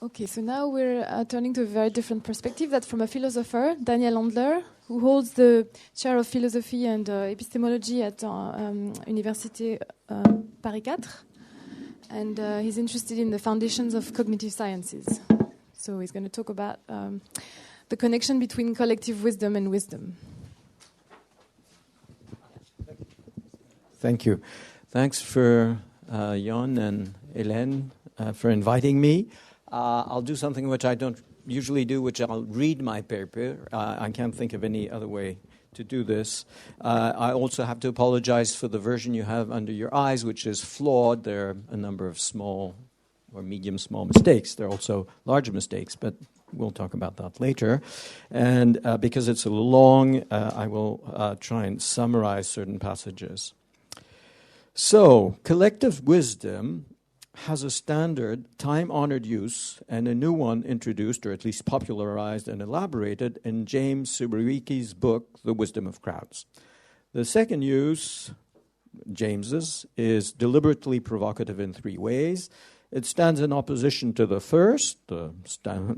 Okay, so now we're turning to a very different perspective. That's from a philosopher, Daniel Andler, who holds the chair of philosophy and epistemology at Université Paris 4. And he's interested in the foundations of cognitive sciences. So he's going to talk about the connection between collective wisdom and wisdom. Thank you. Thanks for Jon and Hélène for inviting me. I'll do something which I don't usually do, which I'll read my paper. I can't think of any other way to do this. I also have to apologize for the version you have under your eyes, which is flawed. There are a number of small or medium small mistakes. There are also large mistakes, but we'll talk about that later. And because it's a little long, I will try and summarize certain passages. So, collective wisdom has a standard, time-honored use, and a new one introduced, or at least popularized and elaborated, in James Surowiecki's book, The Wisdom of Crowds. The second use, James's, is deliberately provocative in three ways. It stands in opposition to the first, the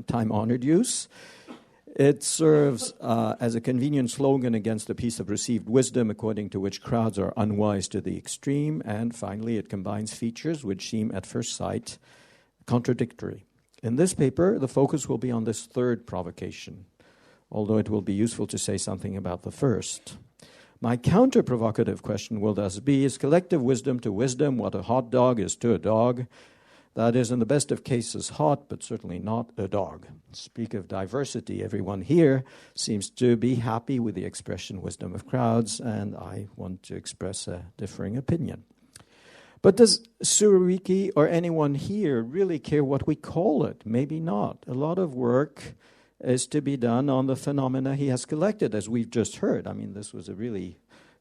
time-honored use. It serves as a convenient slogan against the piece of received wisdom according to which crowds are unwise to the extreme. And finally, it combines features which seem at first sight contradictory. In this paper, the focus will be on this third provocation, although it will be useful to say something about the first. My counter-provocative question will thus be, is collective wisdom to wisdom what a hot dog is to a dog? That is, in the best of cases, hot, but certainly not a dog. Speak of diversity, everyone here seems to be happy with the expression wisdom of crowds, and I want to express a differing opinion. But does Surowiecki or anyone here really care what we call it? Maybe not. A lot of work is to be done on the phenomena he has collected, as we've just heard. I mean, this was a really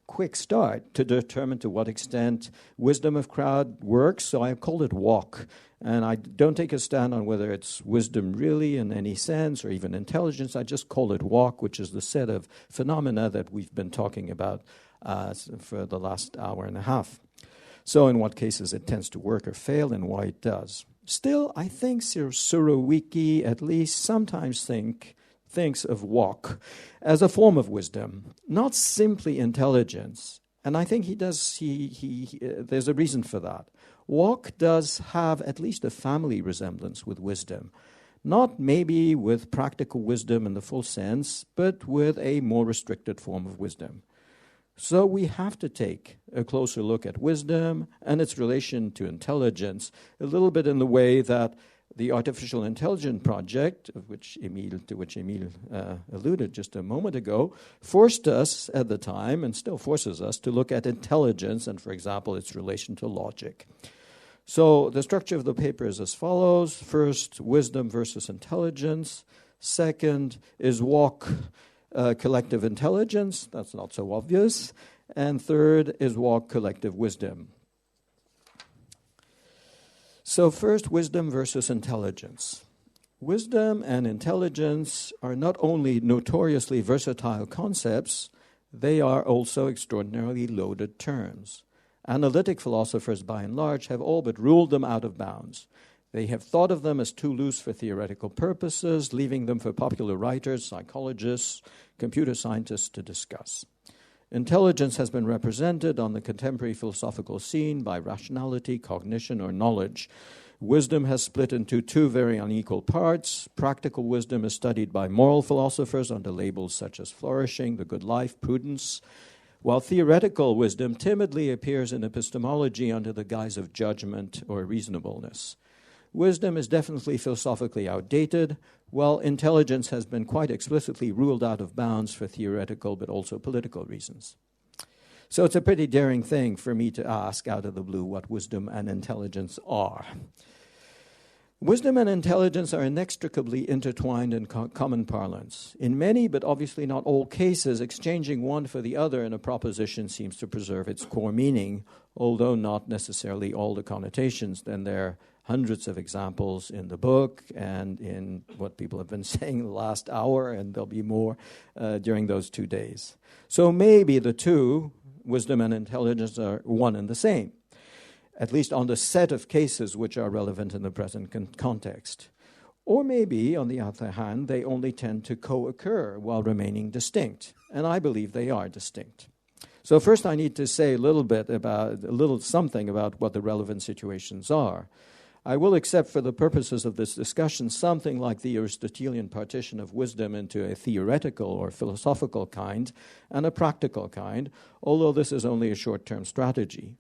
quick start to determine to what extent wisdom of crowd works, so I called it walk. And I don't take a stand on whether it's wisdom really in any sense or even intelligence. I just call it walk, which is the set of phenomena that we've been talking about for the last hour and a half. So in what cases it tends to work or fail and why it does. Still, I think Surowiecki at least sometimes thinks of walk as a form of wisdom, not simply intelligence. And I think there's a reason for that. Walk does have at least a family resemblance with wisdom, not maybe with practical wisdom in the full sense, but with a more restricted form of wisdom. So we have to take a closer look at wisdom and its relation to intelligence, a little bit in the way that the Artificial Intelligence Project, to which Emile alluded just a moment ago, forced us at the time, and still forces us, to look at intelligence and, for example, its relation to logic. So the structure of the paper is as follows. First, wisdom versus intelligence. Second is walk, collective intelligence. That's not so obvious. And third is walk, collective wisdom. So first, wisdom versus intelligence. Wisdom and intelligence are not only notoriously versatile concepts, they are also extraordinarily loaded terms. Analytic philosophers, by and large, have all but ruled them out of bounds. They have thought of them as too loose for theoretical purposes, leaving them for popular writers, psychologists, computer scientists to discuss. Intelligence has been represented on the contemporary philosophical scene by rationality, cognition, or knowledge. Wisdom has split into two very unequal parts. Practical wisdom is studied by moral philosophers under labels such as flourishing, the good life, prudence, while theoretical wisdom timidly appears in epistemology under the guise of judgment or reasonableness. Wisdom is definitely philosophically outdated, while intelligence has been quite explicitly ruled out of bounds for theoretical but also political reasons. So it's a pretty daring thing for me to ask out of the blue what wisdom and intelligence are. Wisdom and intelligence are inextricably intertwined in common parlance. In many, but obviously not all cases, exchanging one for the other in a proposition seems to preserve its core meaning, although not necessarily all the connotations. Then there are hundreds of examples in the book and in what people have been saying the last hour, and there'll be more during those 2 days. So maybe the two, wisdom and intelligence, are one and the same, at least on the set of cases which are relevant in the present context. Or maybe, on the other hand, they only tend to co-occur while remaining distinct. And I believe they are distinct. So first I need to say a little something about what the relevant situations are. I will accept for the purposes of this discussion something like the Aristotelian partition of wisdom into a theoretical or philosophical kind and a practical kind, although this is only a short-term strategy.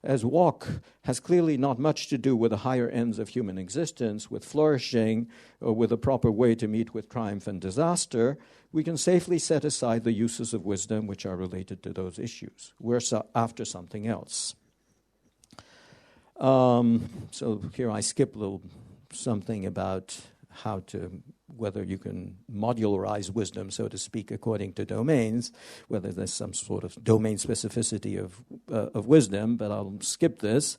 As walk has clearly not much to do with the higher ends of human existence, with flourishing, or with a proper way to meet with triumph and disaster, we can safely set aside the uses of wisdom which are related to those issues. We're after something else. So here I skip a little something about whether you can modularize wisdom, so to speak, according to domains, whether there's some sort of domain specificity of wisdom, but I'll skip this.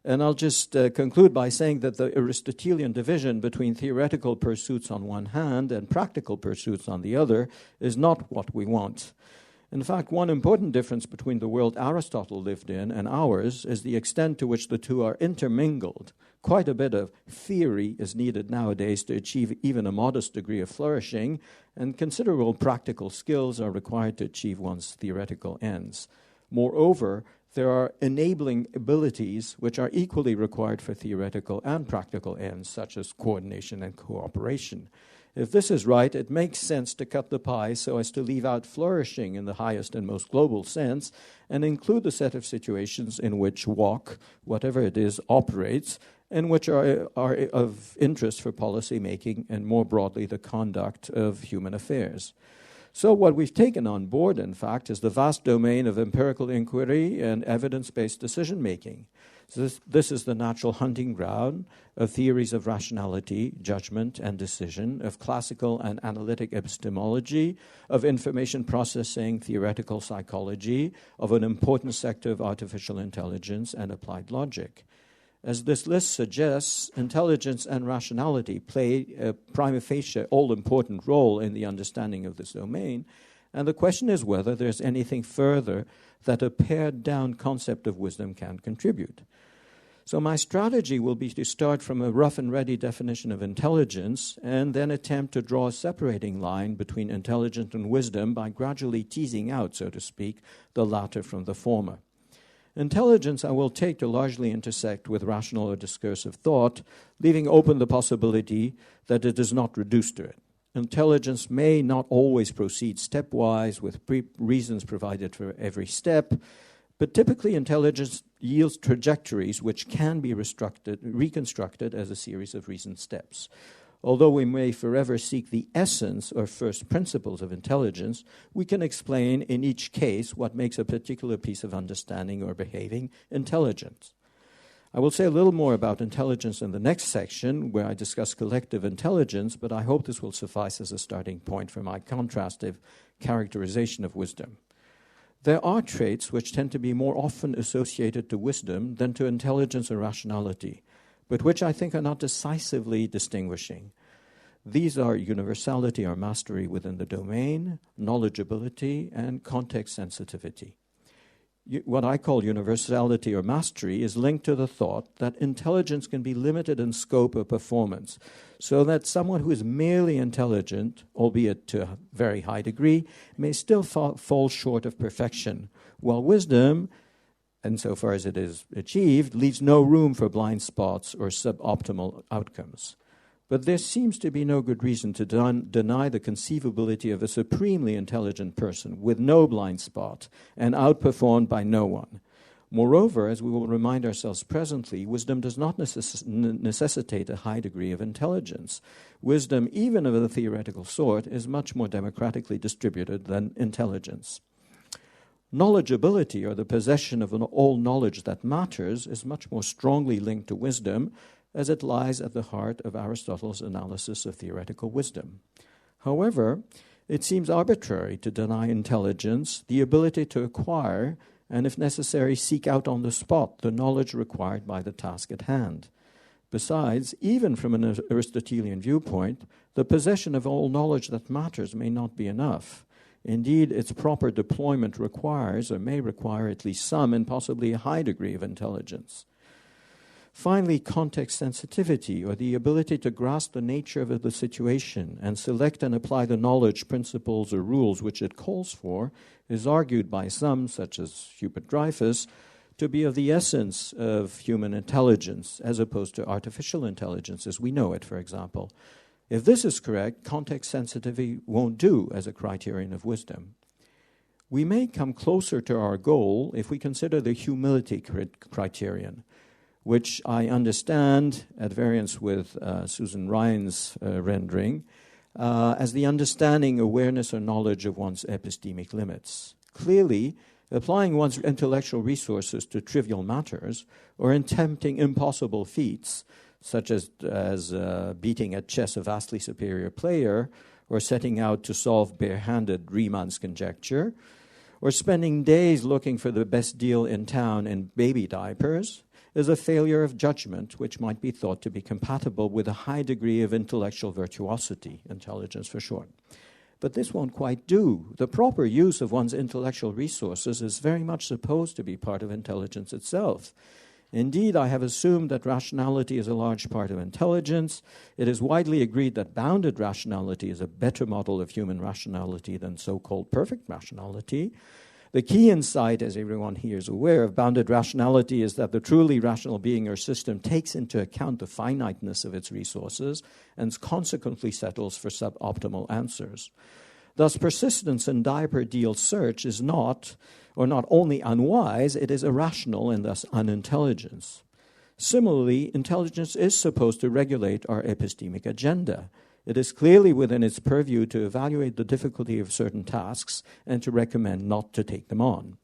And I'll just conclude by saying that the Aristotelian division between theoretical pursuits on one hand and practical pursuits on the other is not what we want. In fact, one important difference between the world Aristotle lived in and ours is the extent to which the two are intermingled. Quite a bit of theory is needed nowadays to achieve even a modest degree of flourishing, and considerable practical skills are required to achieve one's theoretical ends. Moreover, there are enabling abilities which are equally required for theoretical and practical ends, such as coordination and cooperation. If this is right, it makes sense to cut the pie so as to leave out flourishing in the highest and most global sense and include the set of situations in which walk, whatever it is, operates, and which are of interest for policy making and more broadly the conduct of human affairs. So what we've taken on board, in fact, is the vast domain of empirical inquiry and evidence-based decision-making. So this is the natural hunting ground of theories of rationality, judgment, and decision, of classical and analytic epistemology, of information processing, theoretical psychology, of an important sector of artificial intelligence and applied logic. As this list suggests, intelligence and rationality play a prima facie all-important role in the understanding of this domain, and the question is whether there's anything further that a pared-down concept of wisdom can contribute. So my strategy will be to start from a rough and ready definition of intelligence and then attempt to draw a separating line between intelligence and wisdom by gradually teasing out, so to speak, the latter from the former. Intelligence I will take to largely intersect with rational or discursive thought, leaving open the possibility that it is not reduced to it. Intelligence may not always proceed stepwise with reasons provided for every step, but typically intelligence yields trajectories which can be reconstructed as a series of reasoned steps. Although we may forever seek the essence or first principles of intelligence, we can explain in each case what makes a particular piece of understanding or behaving intelligent. I will say a little more about intelligence in the next section, where I discuss collective intelligence, but I hope this will suffice as a starting point for my contrastive characterization of wisdom. There are traits which tend to be more often associated to wisdom than to intelligence or rationality, but which I think are not decisively distinguishing. These are universality or mastery within the domain, knowledgeability, and context sensitivity. What I call universality or mastery is linked to the thought that intelligence can be limited in scope or performance, so that someone who is merely intelligent, albeit to a very high degree, may still fall short of perfection, while wisdom, insofar as it is achieved, leaves no room for blind spots or suboptimal outcomes. But there seems to be no good reason to deny the conceivability of a supremely intelligent person with no blind spot and outperformed by no one. Moreover, as we will remind ourselves presently, wisdom does not necessitate a high degree of intelligence. Wisdom, even of the theoretical sort, is much more democratically distributed than intelligence. Knowledgeability, or the possession of all knowledge that matters, is much more strongly linked to wisdom, as it lies at the heart of Aristotle's analysis of theoretical wisdom. However, it seems arbitrary to deny intelligence the ability to acquire, and if necessary, seek out on the spot the knowledge required by the task at hand. Besides, even from an Aristotelian viewpoint, the possession of all knowledge that matters may not be enough. Indeed, its proper deployment requires, or may require, at least some and possibly a high degree of intelligence. Finally, context sensitivity, or the ability to grasp the nature of the situation and select and apply the knowledge, principles, or rules which it calls for, is argued by some, such as Hubert Dreyfus, to be of the essence of human intelligence, as opposed to artificial intelligence as we know it, for example. If this is correct, context sensitivity won't do as a criterion of wisdom. We may come closer to our goal if we consider the humility criterion, which I understand, at variance with Susan Ryan's rendering, as the understanding, awareness, or knowledge of one's epistemic limits. Clearly, applying one's intellectual resources to trivial matters or attempting impossible feats, such as beating at chess a vastly superior player, or setting out to solve barehanded Riemann's conjecture, or spending days looking for the best deal in town in baby diapers, is a failure of judgment which might be thought to be compatible with a high degree of intellectual virtuosity, intelligence for short. But this won't quite do. The proper use of one's intellectual resources is very much supposed to be part of intelligence itself. Indeed, I have assumed that rationality is a large part of intelligence. It is widely agreed that bounded rationality is a better model of human rationality than so-called perfect rationality. The key insight, as everyone here is aware, of bounded rationality is that the truly rational being or system takes into account the finiteness of its resources and consequently settles for suboptimal answers. Thus, persistence in diaper deal search is not only unwise, it is irrational and thus unintelligence. Similarly, intelligence is supposed to regulate our epistemic agenda. It is clearly within its purview to evaluate the difficulty of certain tasks and to recommend not to take them on.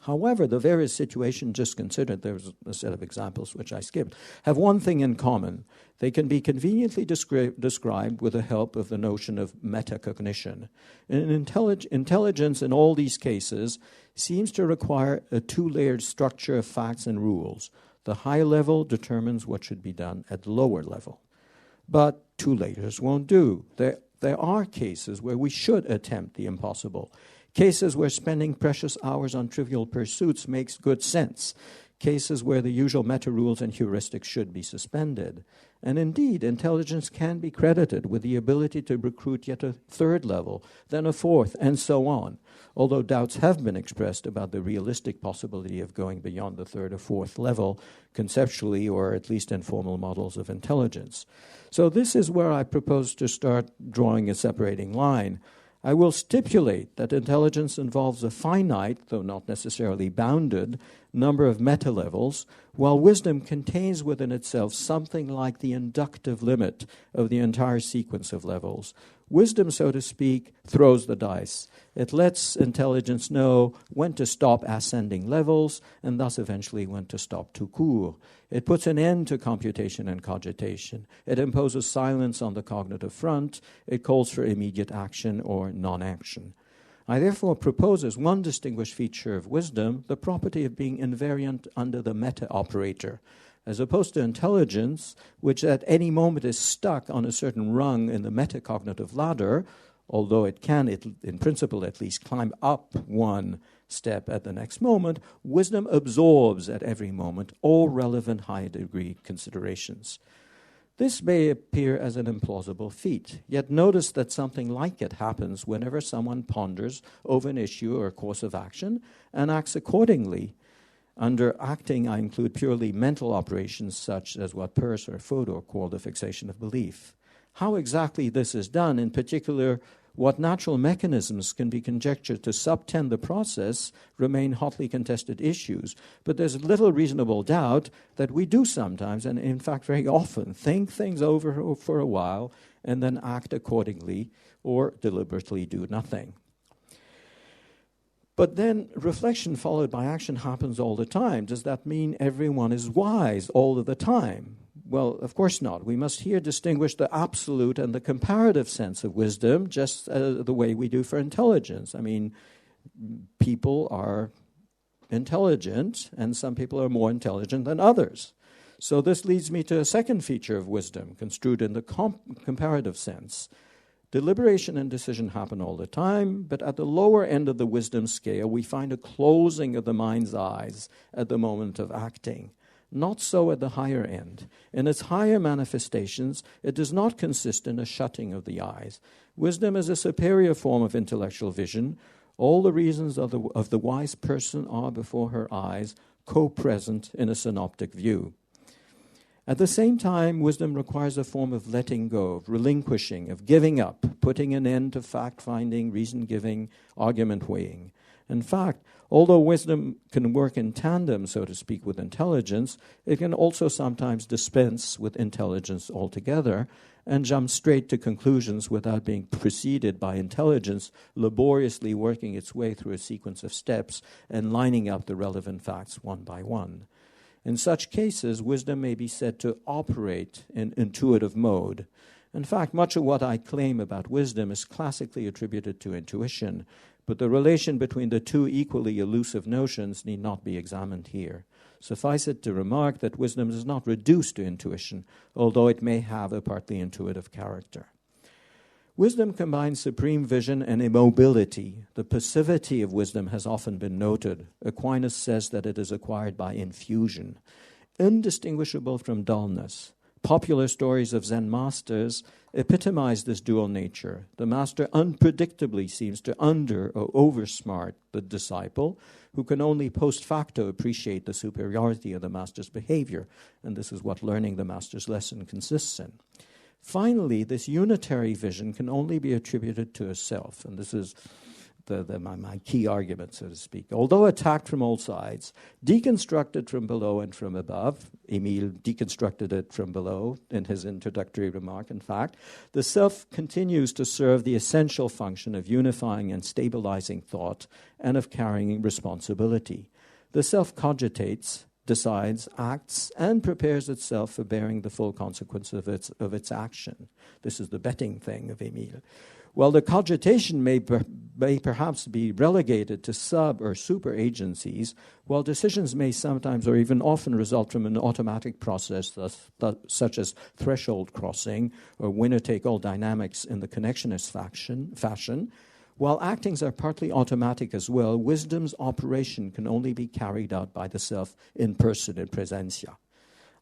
However, the various situations just considered, there's a set of examples which I skipped, have one thing in common. They can be conveniently described with the help of the notion of metacognition. And intelligence in all these cases seems to require a two-layered structure of facts and rules. The high level determines what should be done at the lower level. But two layers won't do. There are cases where we should attempt the impossible. Cases where spending precious hours on trivial pursuits makes good sense. Cases where the usual meta-rules and heuristics should be suspended. And indeed, intelligence can be credited with the ability to recruit yet a third level, then a fourth, and so on, although doubts have been expressed about the realistic possibility of going beyond the third or fourth level, conceptually or at least in formal models of intelligence. So this is where I propose to start drawing a separating line. I will stipulate that intelligence involves a finite, though not necessarily bounded, number of meta-levels, while wisdom contains within itself something like the inductive limit of the entire sequence of levels. Wisdom, so to speak, throws the dice. It lets intelligence know when to stop ascending levels, and thus eventually when to stop tout court. It puts an end to computation and cogitation. It imposes silence on the cognitive front. It calls for immediate action or non-action. I therefore propose as one distinguished feature of wisdom the property of being invariant under the meta-operator, as opposed to intelligence, which at any moment is stuck on a certain rung in the metacognitive ladder, although it can, in principle at least, climb up one step at the next moment. Wisdom absorbs at every moment all relevant high-degree considerations. This may appear as an implausible feat, yet notice that something like it happens whenever someone ponders over an issue or a course of action and acts accordingly. Under acting, I include purely mental operations such as what Peirce or Fodor call the fixation of belief. How exactly this is done, in particular, what natural mechanisms can be conjectured to subtend the process, remain hotly contested issues. But there's little reasonable doubt that we do sometimes, and in fact very often, think things over for a while and then act accordingly or deliberately do nothing. But then reflection followed by action happens all the time. Does that mean everyone is wise all of the time? Well, of course not. We must here distinguish the absolute and the comparative sense of wisdom, just the way we do for intelligence. I mean, people are intelligent, and some people are more intelligent than others. So this leads me to a second feature of wisdom, construed in the comparative sense. Deliberation and decision happen all the time, but at the lower end of the wisdom scale, we find a closing of the mind's eyes at the moment of acting. Not so at the higher end. In its higher manifestations, it does not consist in a shutting of the eyes. Wisdom is a superior form of intellectual vision. All the reasons of the wise person are before her eyes, co-present in a synoptic view. At the same time, wisdom requires a form of letting go, of relinquishing, of giving up, putting an end to fact-finding, reason-giving, argument-weighing. In fact, although wisdom can work in tandem, so to speak, with intelligence, it can also sometimes dispense with intelligence altogether and jump straight to conclusions without being preceded by intelligence laboriously working its way through a sequence of steps and lining up the relevant facts one by one. In such cases, wisdom may be said to operate in intuitive mode. In fact, much of what I claim about wisdom is classically attributed to intuition, but the relation between the two equally elusive notions need not be examined here. Suffice it to remark that wisdom is not reduced to intuition, although it may have a partly intuitive character. Wisdom combines supreme vision and immobility. The passivity of wisdom has often been noted. Aquinas says that it is acquired by infusion, indistinguishable from dullness. Popular stories of Zen masters epitomize this dual nature. The master unpredictably seems to under or oversmart the disciple, who can only post facto appreciate the superiority of the master's behavior, and this is what learning the master's lesson consists in. Finally, this unitary vision can only be attributed to a self, and this is my key argument, so to speak. Although attacked from all sides, deconstructed from below and from above, Emile deconstructed it from below in his introductory remark, in fact, the self continues to serve the essential function of unifying and stabilizing thought and of carrying responsibility. The self cogitates, decides, acts, and prepares itself for bearing the full consequence of its action. This is the betting thing of Emile. While the cogitation may perhaps be relegated to sub- or super-agencies, while decisions may sometimes or even often result from an automatic process such as threshold crossing or winner-take-all dynamics in the connectionist fashion, while actings are partly automatic as well, wisdom's operation can only be carried out by the self in person, in presentia.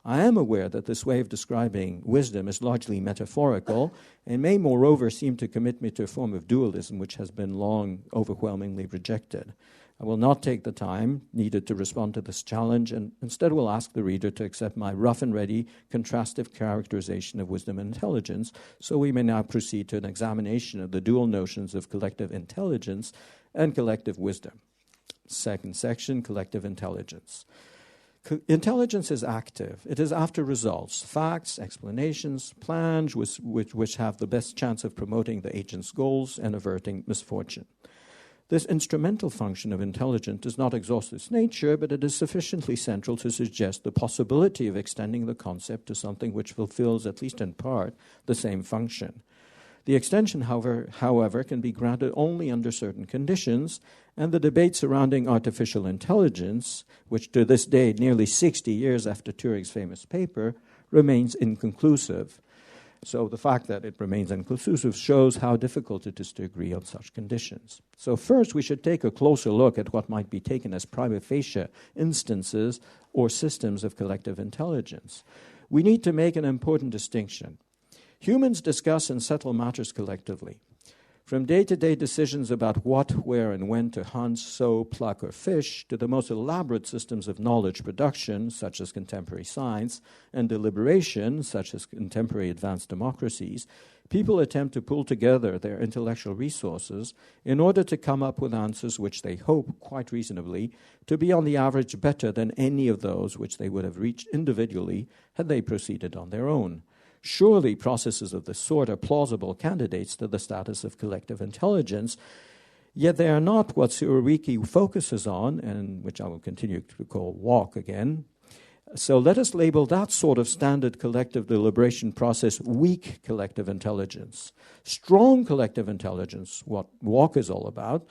I am aware that this way of describing wisdom is largely metaphorical and may moreover seem to commit me to a form of dualism which has been long overwhelmingly rejected. I will not take the time needed to respond to this challenge and instead will ask the reader to accept my rough and ready contrastive characterization of wisdom and intelligence, so we may now proceed to an examination of the dual notions of collective intelligence and collective wisdom. Second section, collective intelligence. Intelligence is active. It is after results, facts, explanations, plans which have the best chance of promoting the agent's goals and averting misfortune. This instrumental function of intelligence does not exhaust its nature, but it is sufficiently central to suggest the possibility of extending the concept to something which fulfills, at least in part, the same function. The extension, however, can be granted only under certain conditions, and the debate surrounding artificial intelligence, which to this day, nearly 60 years after Turing's famous paper, remains inconclusive. So the fact that it remains inconclusive shows how difficult it is to agree on such conditions. So first, we should take a closer look at what might be taken as prima facie instances or systems of collective intelligence. We need to make an important distinction. Humans discuss and settle matters collectively. From day-to-day decisions about what, where, and when to hunt, sow, pluck, or fish, to the most elaborate systems of knowledge production, such as contemporary science, and deliberation, such as contemporary advanced democracies, people attempt to pull together their intellectual resources in order to come up with answers which they hope, quite reasonably, to be on the average better than any of those which they would have reached individually had they proceeded on their own. Surely processes of this sort are plausible candidates to the status of collective intelligence, yet they are not what Origgi focuses on, and which I will continue to call walk again. So let us label that sort of standard collective deliberation process weak collective intelligence. Strong collective intelligence, what walk is all about,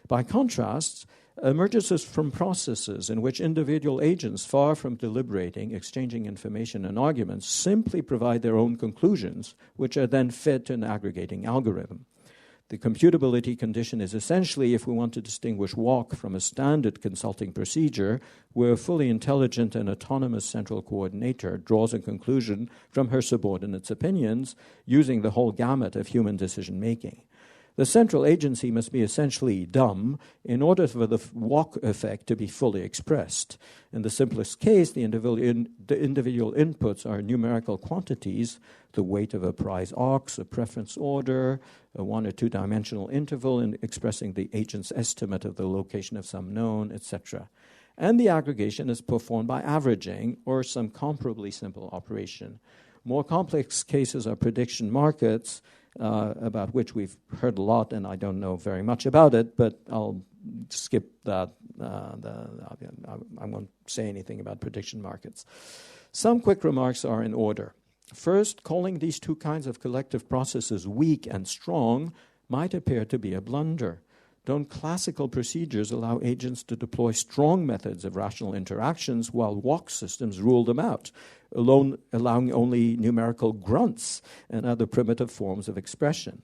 by contrast, emerges from processes in which individual agents, far from deliberating, exchanging information and arguments, simply provide their own conclusions, which are then fed to an aggregating algorithm. The computability condition is essentially if we want to distinguish walk from a standard consulting procedure where a fully intelligent and autonomous central coordinator draws a conclusion from her subordinates' opinions using the whole gamut of human decision-making. The central agency must be essentially dumb in order for the walk effect to be fully expressed. In the simplest case, the individual inputs are numerical quantities, the weight of a prize ox, a preference order, a one- or two-dimensional interval in expressing the agent's estimate of the location of some known, etc. And the aggregation is performed by averaging or some comparably simple operation. More complex cases are prediction markets, about which we've heard a lot, and I don't know very much about it, but I'll skip that. I won't say anything about prediction markets. Some quick remarks are in order. First, calling these two kinds of collective processes weak and strong might appear to be a blunder. Don't classical procedures allow agents to deploy strong methods of rational interactions while walk systems rule them out, allowing only numerical grunts and other primitive forms of expression?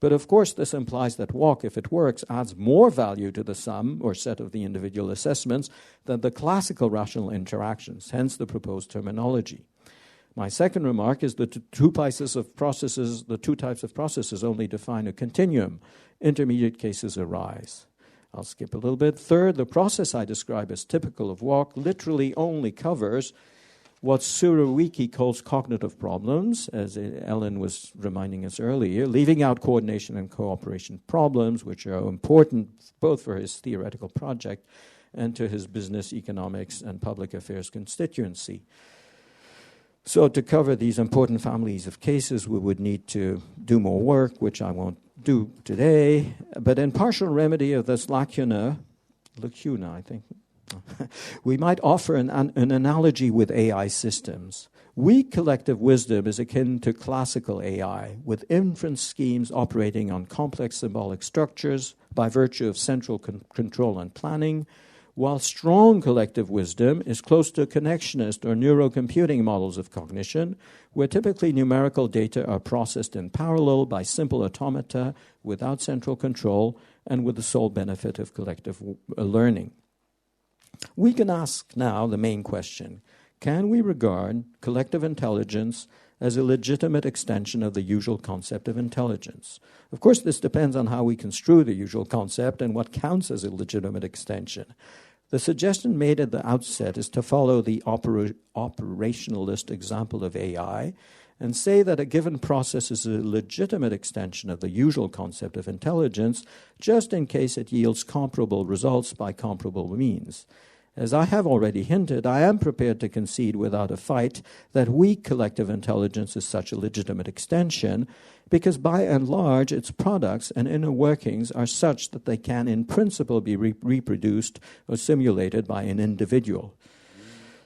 But of course, this implies that walk, if it works, adds more value to the sum or set of the individual assessments than the classical rational interactions, hence the proposed terminology. My second remark is that the two types of processes only define a continuum. Intermediate cases arise. I'll skip a little bit. Third, the process I describe as typical of walk literally only covers what Surowiecki calls cognitive problems, as Ellen was reminding us earlier, leaving out coordination and cooperation problems, which are important both for his theoretical project and to his business, economics, and public affairs constituency. So to cover these important families of cases, we would need to do more work, which I won't do today. But in partial remedy of this lacuna, I think, we might offer an analogy with AI systems. Weak collective wisdom is akin to classical AI, with inference schemes operating on complex symbolic structures by virtue of central control and planning, while strong collective wisdom is close to connectionist or neurocomputing models of cognition, where typically numerical data are processed in parallel by simple automata without central control and with the sole benefit of collective learning. We can ask now the main question: can we regard collective intelligence as a legitimate extension of the usual concept of intelligence? Of course, this depends on how we construe the usual concept and what counts as a legitimate extension. The suggestion made at the outset is to follow the operationalist example of AI and say that a given process is a legitimate extension of the usual concept of intelligence just in case it yields comparable results by comparable means. As I have already hinted, I am prepared to concede without a fight that weak collective intelligence is such a legitimate extension because by and large its products and inner workings are such that they can in principle be reproduced or simulated by an individual.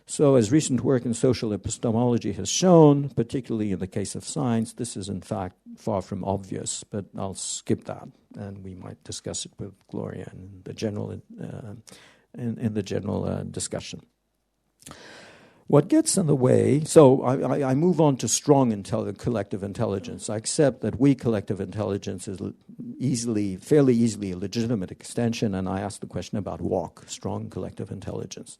So as recent work in social epistemology has shown, particularly in the case of science, this is in fact far from obvious, but I'll skip that and we might discuss it with Gloria in the general discussion. What gets in the way, so I move on to strong collective intelligence. I accept that weak collective intelligence is fairly easily a legitimate extension, and I ask the question about walk, strong collective intelligence.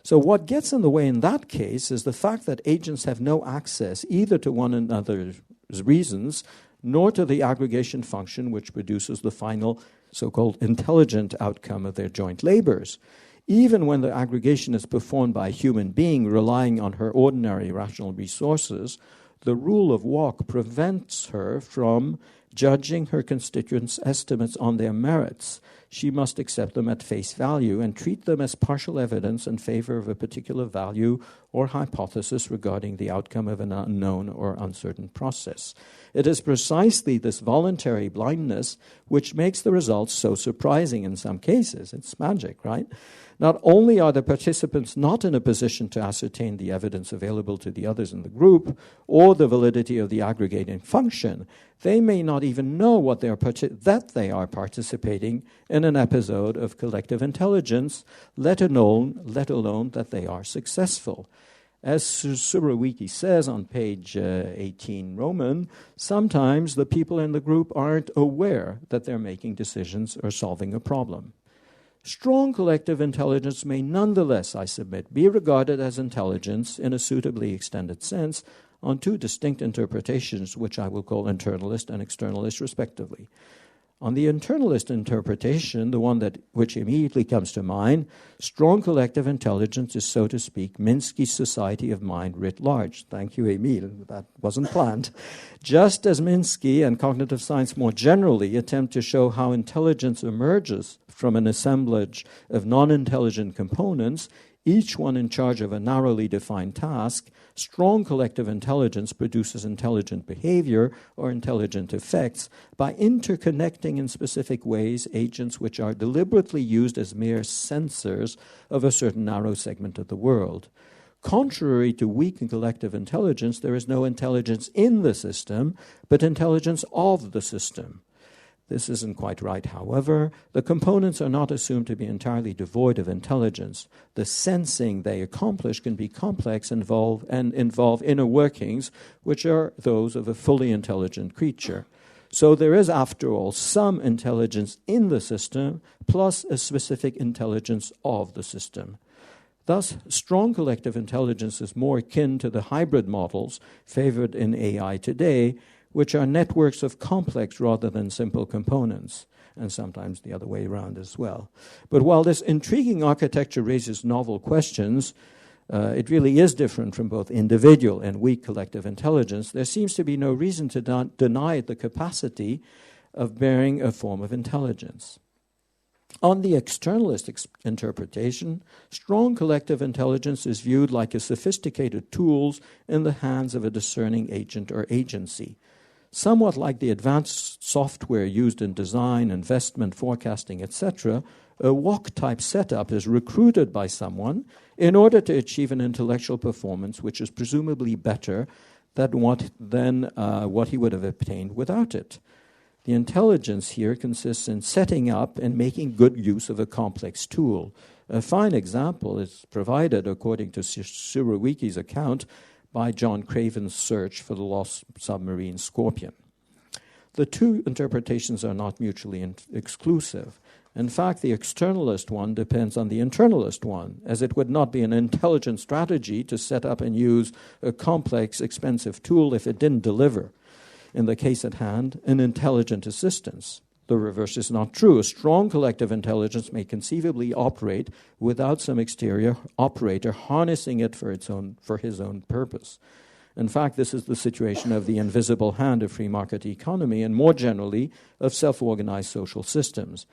So what gets in the way in that case is the fact that agents have no access either to one another's reasons nor to the aggregation function which produces the final so-called intelligent outcome of their joint labors. Even when the aggregation is performed by a human being relying on her ordinary rational resources, the rule of walk prevents her from judging her constituents' estimates on their merits. She must accept them at face value and treat them as partial evidence in favor of a particular value or hypothesis regarding the outcome of an unknown or uncertain process. It is precisely this voluntary blindness which makes the results so surprising in some cases. It's magic, right? Not only are the participants not in a position to ascertain the evidence available to the others in the group or the validity of the aggregating function, they may not even know that they are participating in an episode of collective intelligence, let alone that they are successful. As Surowiecki says on page 18 Roman, sometimes the people in the group aren't aware that they're making decisions or solving a problem. Strong collective intelligence may nonetheless, I submit, be regarded as intelligence in a suitably extended sense on two distinct interpretations, which I will call internalist and externalist respectively. On the internalist interpretation, the one which immediately comes to mind, strong collective intelligence is, so to speak, Minsky's society of mind writ large. Thank you, Emile. That wasn't planned. Just as Minsky and cognitive science more generally attempt to show how intelligence emerges from an assemblage of non-intelligent components, each one in charge of a narrowly defined task, strong collective intelligence produces intelligent behavior or intelligent effects by interconnecting in specific ways agents which are deliberately used as mere sensors of a certain narrow segment of the world. Contrary to weak and collective intelligence, there is no intelligence in the system, but intelligence of the system. This isn't quite right, however. The components are not assumed to be entirely devoid of intelligence. The sensing they accomplish can be complex and involve inner workings, which are those of a fully intelligent creature. So there is, after all, some intelligence in the system, plus a specific intelligence of the system. Thus, strong collective intelligence is more akin to the hybrid models favored in AI today, which are networks of complex rather than simple components, and sometimes the other way around as well. But while this intriguing architecture raises novel questions, it really is different from both individual and weak collective intelligence. There seems to be no reason to deny the capacity of bearing a form of intelligence. On the externalist interpretation, strong collective intelligence is viewed like a sophisticated tool in the hands of a discerning agent or agency. Somewhat like the advanced software used in design, investment, forecasting, etc., a WOC-type setup is recruited by someone in order to achieve an intellectual performance which is presumably better than what he would have obtained without it. The intelligence here consists in setting up and making good use of a complex tool. A fine example is provided, according to Surowiecki's account, by John Craven's search for the lost submarine Scorpion. The two interpretations are not mutually exclusive. In fact, the externalist one depends on the internalist one, as it would not be an intelligent strategy to set up and use a complex, expensive tool if it didn't deliver, in the case at hand, an intelligent assistance. The reverse is not true. A strong collective intelligence may conceivably operate without some exterior operator harnessing it for his own purpose. In fact, this is the situation of the invisible hand of free market economy and more generally of self-organized social systems.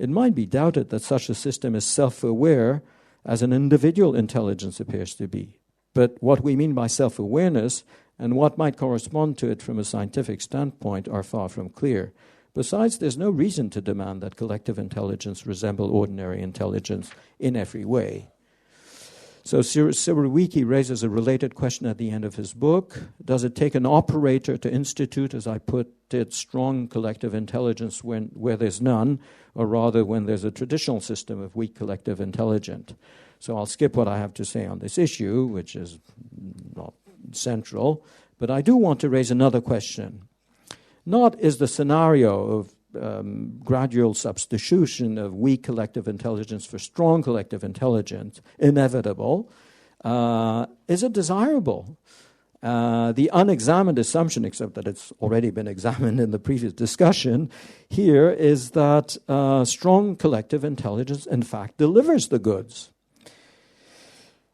It might be doubted that such a system is self-aware as an individual intelligence appears to be. But what we mean by self-awareness and what might correspond to it from a scientific standpoint are far from clear. Besides, there's no reason to demand that collective intelligence resemble ordinary intelligence in every way. So Surowiecki raises a related question at the end of his book. Does it take an operator to institute, as I put it, strong collective intelligence where there's none, or rather when there's a traditional system of weak collective intelligence? So I'll skip what I have to say on this issue, which is not central, but I do want to raise another question. Not is the scenario of gradual substitution of weak collective intelligence for strong collective intelligence inevitable. Is it desirable? The unexamined assumption, except that it's already been examined in the previous discussion, here is that strong collective intelligence, in fact, delivers the goods.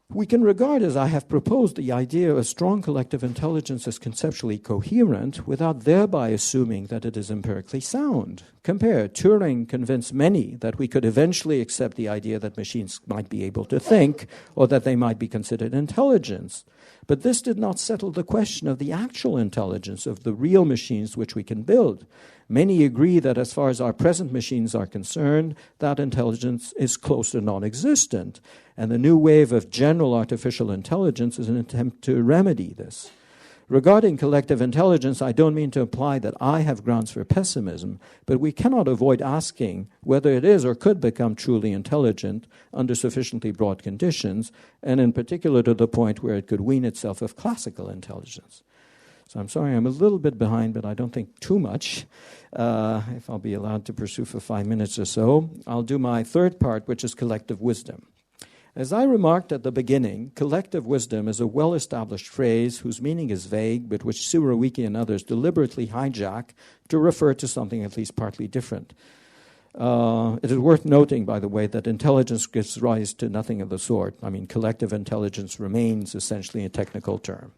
We can regard, as I have proposed, the idea of strong collective intelligence as conceptually coherent without thereby assuming that it is empirically sound. Compare, Turing convinced many that we could eventually accept the idea that machines might be able to think or that they might be considered intelligence. But this did not settle the question of the actual intelligence of the real machines which we can build. Many agree that as far as our present machines are concerned, that intelligence is close to non-existent. And the new wave of general artificial intelligence is an attempt to remedy this. Regarding collective intelligence, I don't mean to imply that I have grounds for pessimism, but we cannot avoid asking whether it is or could become truly intelligent under sufficiently broad conditions, and in particular to the point where it could wean itself of classical intelligence. So I'm sorry I'm a little bit behind, but I don't think too much. If I'll be allowed to pursue for 5 minutes or so, I'll do my third part, which is collective wisdom. As I remarked at the beginning, collective wisdom is a well-established phrase whose meaning is vague, but which Surowiecki and others deliberately hijack to refer to something at least partly different. It is worth noting, by the way, that intelligence gives rise to nothing of the sort. I mean, collective intelligence remains essentially a technical term.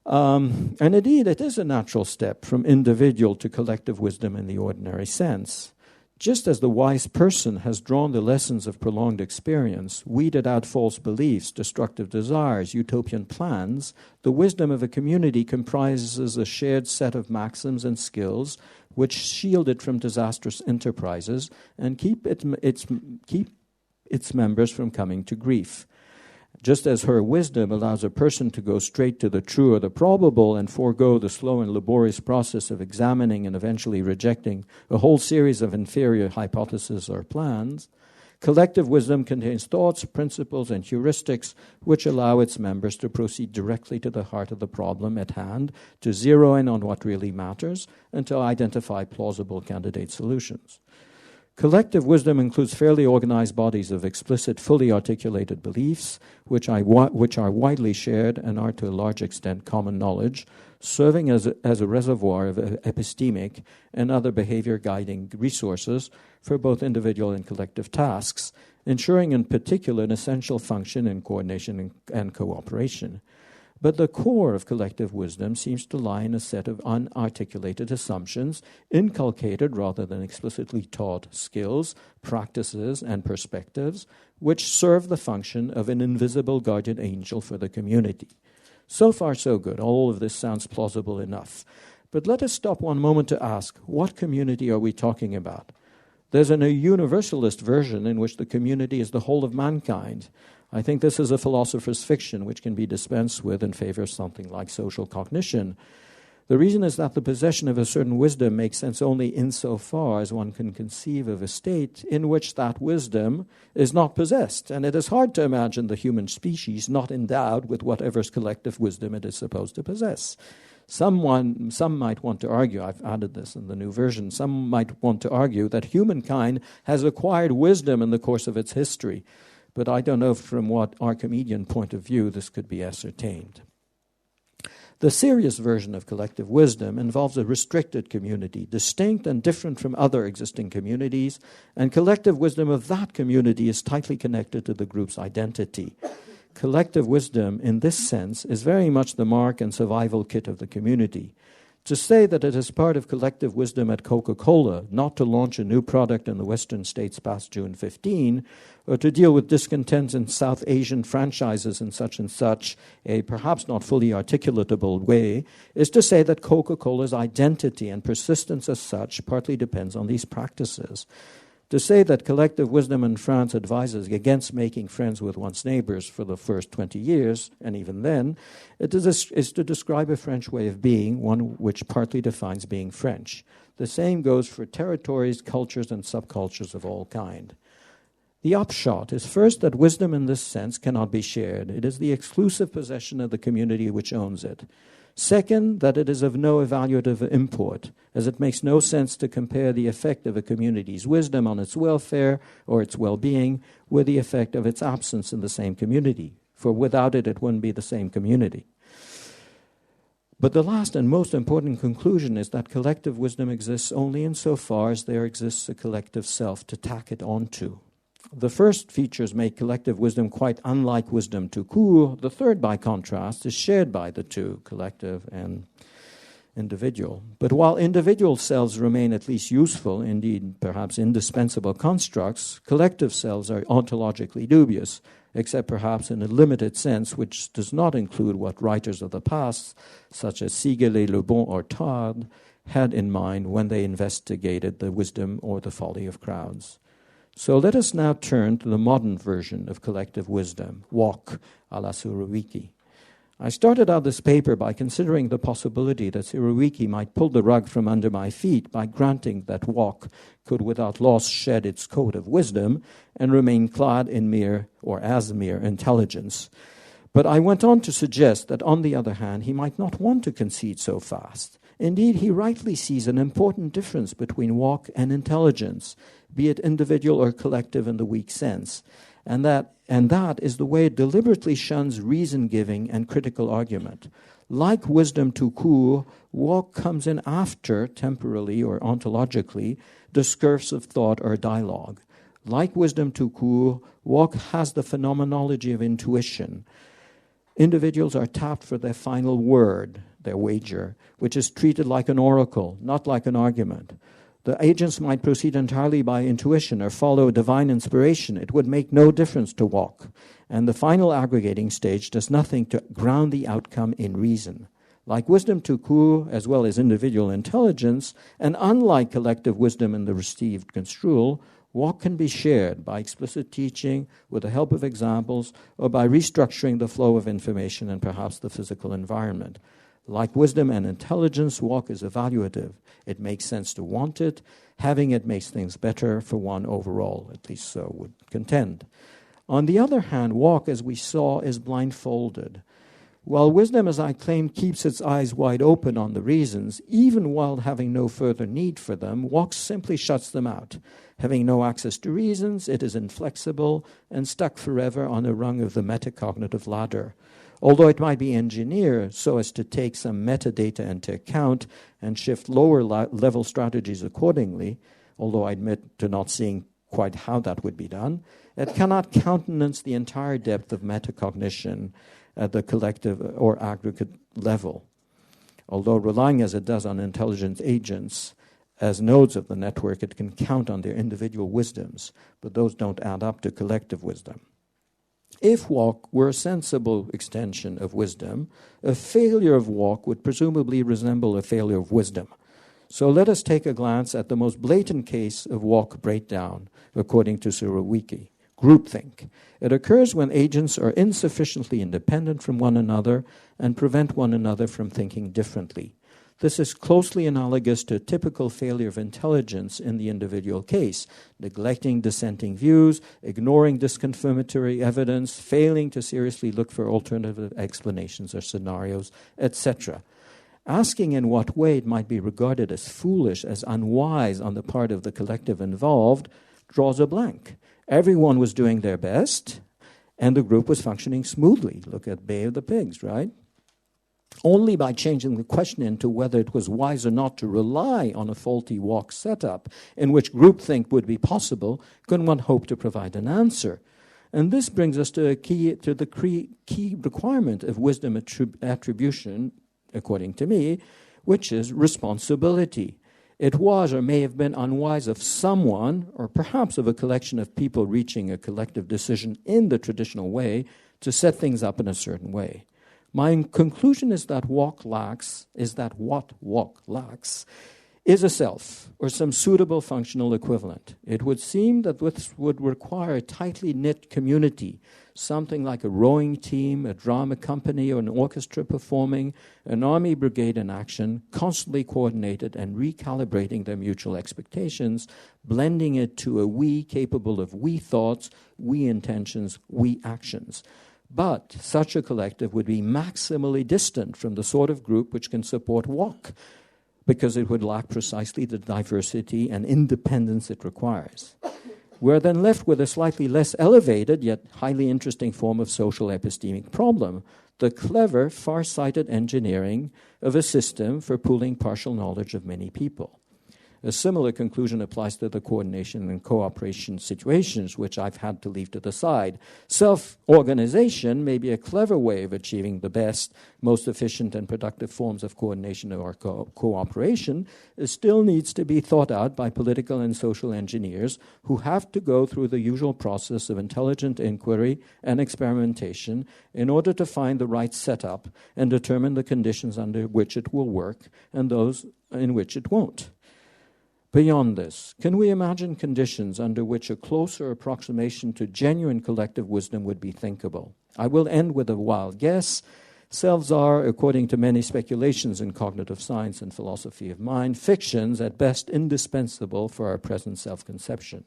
And indeed, it is a natural step from individual to collective wisdom in the ordinary sense. Just as the wise person has drawn the lessons of prolonged experience, weeded out false beliefs, destructive desires, utopian plans, the wisdom of a community comprises a shared set of maxims and skills which shield it from disastrous enterprises and keep its members from coming to grief. Just as her wisdom allows a person to go straight to the true or the probable and forego the slow and laborious process of examining and eventually rejecting a whole series of inferior hypotheses or plans, collective wisdom contains thoughts, principles, and heuristics which allow its members to proceed directly to the heart of the problem at hand, to zero in on what really matters, and to identify plausible candidate solutions. Collective wisdom includes fairly organized bodies of explicit, fully articulated beliefs, which are widely shared and are to a large extent common knowledge, serving as a reservoir of epistemic and other behavior-guiding resources for both individual and collective tasks, ensuring in particular an essential function in coordination and cooperation. But the core of collective wisdom seems to lie in a set of unarticulated assumptions, inculcated rather than explicitly taught skills, practices, and perspectives, which serve the function of an invisible guardian angel for the community. So far, so good. All of this sounds plausible enough. But let us stop one moment to ask, what community are we talking about? There's a universalist version in which the community is the whole of mankind. I think this is a philosopher's fiction which can be dispensed with in favor of something like social cognition. The reason is that the possession of a certain wisdom makes sense only insofar as one can conceive of a state in which that wisdom is not possessed, and it is hard to imagine the human species not endowed with whatever collective wisdom it is supposed to possess. Some might want to argue, I've added this in the new version, some might want to argue that humankind has acquired wisdom in the course of its history, but I don't know from what Archimedean point of view this could be ascertained. The serious version of collective wisdom involves a restricted community, distinct and different from other existing communities, and collective wisdom of that community is tightly connected to the group's identity. Collective wisdom, in this sense, is very much the mark and survival kit of the community. To say that it is part of collective wisdom at Coca-Cola not to launch a new product in the Western states past June 15, or to deal with discontent in South Asian franchises in such and such a perhaps not fully articulatable way, is to say that Coca-Cola's identity and persistence as such partly depends on these practices. To say that collective wisdom in France advises against making friends with one's neighbors for the first 20 years, and even then, it is to describe a French way of being, one which partly defines being French. The same goes for territories, cultures, and subcultures of all kind. The upshot is first that wisdom in this sense cannot be shared. It is the exclusive possession of the community which owns it. Second, that it is of no evaluative import, as it makes no sense to compare the effect of a community's wisdom on its welfare or its well-being with the effect of its absence in the same community, for without it, it wouldn't be the same community. But the last and most important conclusion is that collective wisdom exists only insofar as there exists a collective self to tack it onto. The first features make collective wisdom quite unlike wisdom tout court. The third, by contrast, is shared by the two, collective and individual. But while individual selves remain at least useful, indeed perhaps indispensable constructs, collective selves are ontologically dubious, except perhaps in a limited sense which does not include what writers of the past, such as Sigelet, Le Bon, or Tard, had in mind when they investigated the wisdom or the folly of crowds. So let us now turn to the modern version of collective wisdom, walk à la Surowiecki. I started out this paper by considering the possibility that Sirowiecki might pull the rug from under my feet by granting that walk could without loss shed its coat of wisdom and remain clad in mere intelligence. But I went on to suggest that, on the other hand, he might not want to concede so fast. Indeed, he rightly sees an important difference between walk and intelligence, be it individual or collective in the weak sense, and that is the way it deliberately shuns reason-giving and critical argument. Like wisdom tout court, walk comes in after, temporally or ontologically, discursive thought or dialogue. Like wisdom tout court, walk has the phenomenology of intuition. Individuals are tapped for their final word, their wager, which is treated like an oracle, not like an argument. The agents might proceed entirely by intuition or follow divine inspiration. It would make no difference to walk. And the final aggregating stage does nothing to ground the outcome in reason. Like wisdom tout court, as well as individual intelligence, and unlike collective wisdom in the received construal, walk can be shared by explicit teaching, with the help of examples, or by restructuring the flow of information and perhaps the physical environment. Like wisdom and intelligence, walk is evaluative. It makes sense to want it. Having it makes things better for one overall, at least so would contend. On the other hand, walk, as we saw, is blindfolded. While wisdom, as I claim, keeps its eyes wide open on the reasons, even while having no further need for them, walk simply shuts them out. Having no access to reasons, it is inflexible and stuck forever on a rung of the metacognitive ladder. Although it might be engineered so as to take some metadata into account and shift lower-level strategies accordingly, although I admit to not seeing quite how that would be done, it cannot countenance the entire depth of metacognition at the collective or aggregate level. Although relying as it does on intelligent agents as nodes of the network, it can count on their individual wisdoms, but those don't add up to collective wisdom. If walk were a sensible extension of wisdom, a failure of walk would presumably resemble a failure of wisdom. So let us take a glance at the most blatant case of walk breakdown, according to Sirowiecki, groupthink. It occurs when agents are insufficiently independent from one another and prevent one another from thinking differently. This is closely analogous to a typical failure of intelligence in the individual case, neglecting dissenting views, ignoring disconfirmatory evidence, failing to seriously look for alternative explanations or scenarios, etc. Asking in what way it might be regarded as foolish, as unwise on the part of the collective involved, draws a blank. Everyone was doing their best, and the group was functioning smoothly. Look at Bay of the Pigs, right? Only by changing the question into whether it was wise or not to rely on a faulty walk setup in which groupthink would be possible can one hope to provide an answer. And this brings us to the key requirement of wisdom attribution, according to me, which is responsibility. It was or may have been unwise of someone, or perhaps of a collection of people reaching a collective decision in the traditional way, to set things up in a certain way. My conclusion is that what walk lacks is a self, or some suitable functional equivalent. It would seem that this would require a tightly knit community, something like a rowing team, a drama company, or an orchestra performing, an army brigade in action, constantly coordinated and recalibrating their mutual expectations, blending it to a we capable of we thoughts, we intentions, we actions. But such a collective would be maximally distant from the sort of group which can support walk, because it would lack precisely the diversity and independence it requires. We're then left with a slightly less elevated, yet highly interesting form of social epistemic problem, the clever, far-sighted engineering of a system for pooling partial knowledge of many people. A similar conclusion applies to the coordination and cooperation situations, which I've had to leave to the side. Self-organization may be a clever way of achieving the best, most efficient and productive forms of coordination or cooperation. It still needs to be thought out by political and social engineers who have to go through the usual process of intelligent inquiry and experimentation in order to find the right setup and determine the conditions under which it will work and those in which it won't. Beyond this, can we imagine conditions under which a closer approximation to genuine collective wisdom would be thinkable? I will end with a wild guess. Selves are, according to many speculations in cognitive science and philosophy of mind, fictions at best indispensable for our present self-conception.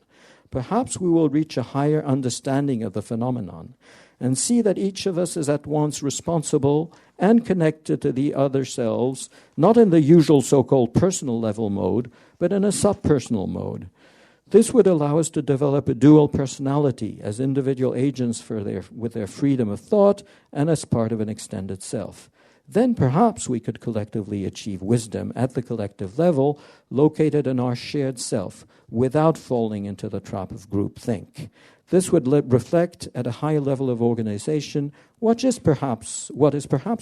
Perhaps we will reach a higher understanding of the phenomenon and see that each of us is at once responsible and connected to the other selves, not in the usual so-called personal level mode, but in a subpersonal mode. This would allow us to develop a dual personality as individual agents with their freedom of thought and as part of an extended self. Then perhaps we could collectively achieve wisdom at the collective level, located in our shared self, without falling into the trap of groupthink. This would reflect at a high level of organization what is perhaps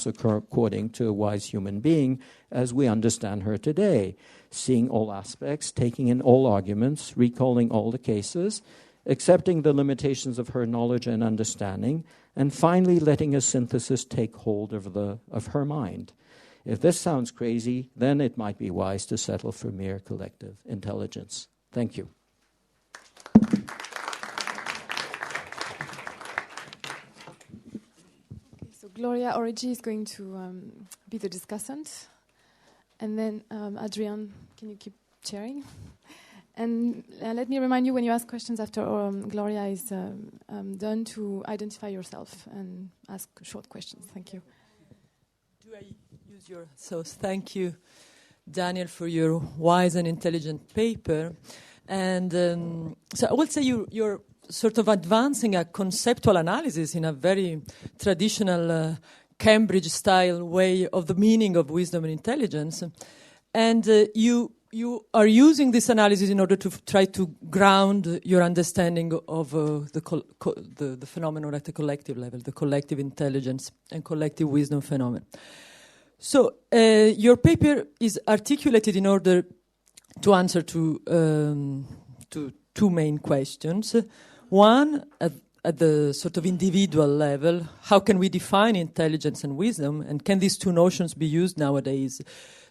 according to a wise human being as we understand her today, seeing all aspects, taking in all arguments, recalling all the cases, accepting the limitations of her knowledge and understanding, and finally letting a synthesis take hold of her mind. If this sounds crazy, then it might be wise to settle for mere collective intelligence. Thank you. So Gloria Origgi is going to be the discussant. And then, Adrian, can you keep chairing? And let me remind you, when you ask questions after Gloria is done, to identify yourself and ask short questions. Thank you. Do I use your... So thank you, Daniel, for your wise and intelligent paper. And so I would say you're sort of advancing a conceptual analysis in a very traditional Cambridge-style way of the meaning of wisdom and intelligence. And you are using this analysis in order to try to ground your understanding of the phenomenon at the collective level, the collective intelligence and collective wisdom phenomenon. So your paper is articulated in order to answer to two main questions. One, at the sort of individual level, how can we define intelligence and wisdom? And can these two notions be used nowadays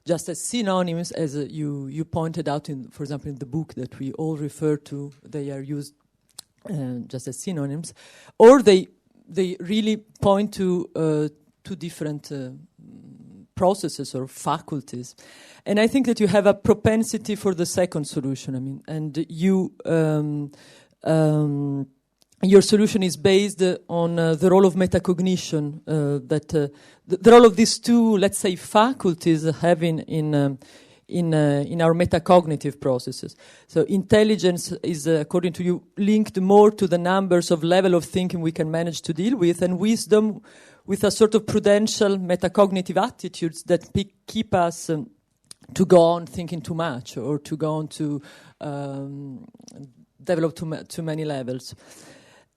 just as synonyms, as you pointed out, for example, in the book that we all refer to, they are used just as synonyms, or they really point to two different processes or faculties. And I think that you have a propensity for the second solution. I mean, and your solution is based on the role of metacognition, the role of these two, let's say, faculties have in our metacognitive processes. So intelligence is, according to you, linked more to the numbers of level of thinking we can manage to deal with, and wisdom with a sort of prudential metacognitive attitudes that keep us to go on thinking too much or to go on to develop too many levels.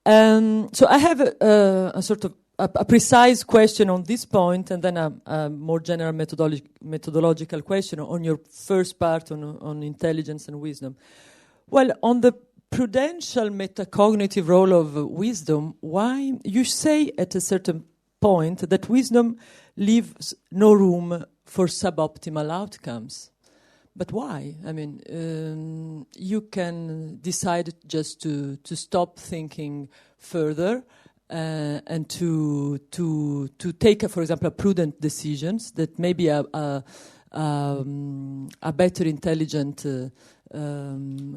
So I have a sort of a precise question on this point, and then a more general methodological question on your first part on intelligence and wisdom. Well, on the prudential metacognitive role of wisdom, why you say at a certain point that wisdom leaves no room for suboptimal outcomes. But why? I mean, you can decide just to stop thinking further and to take, for example, prudent decisions that maybe a better intelligent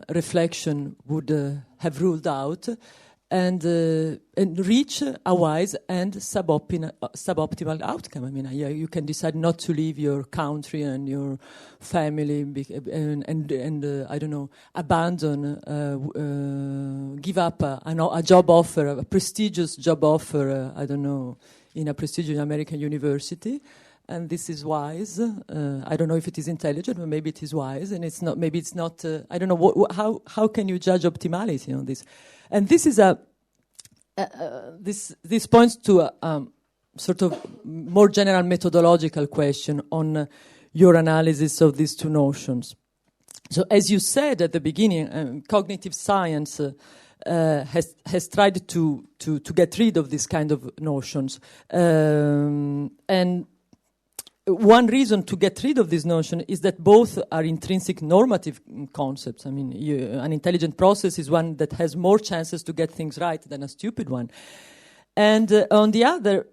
reflection would have ruled out, and reach a wise and suboptimal outcome. I mean, you can decide not to leave your country and your family, and I don't know, abandon, give up a job offer, a prestigious job offer, I don't know, in a prestigious American university. And this is wise. I don't know if it is intelligent, but maybe it is wise, and it's not. Maybe it's not. I don't know. How can you judge optimality on this? And this is this points to a sort of more general methodological question on your analysis of these two notions. So, as you said at the beginning, cognitive science has tried to get rid of this kind of notions, and one reason to get rid of this notion is that both are intrinsic normative concepts. I mean, an intelligent process is one that has more chances to get things right than a stupid one. And on the other,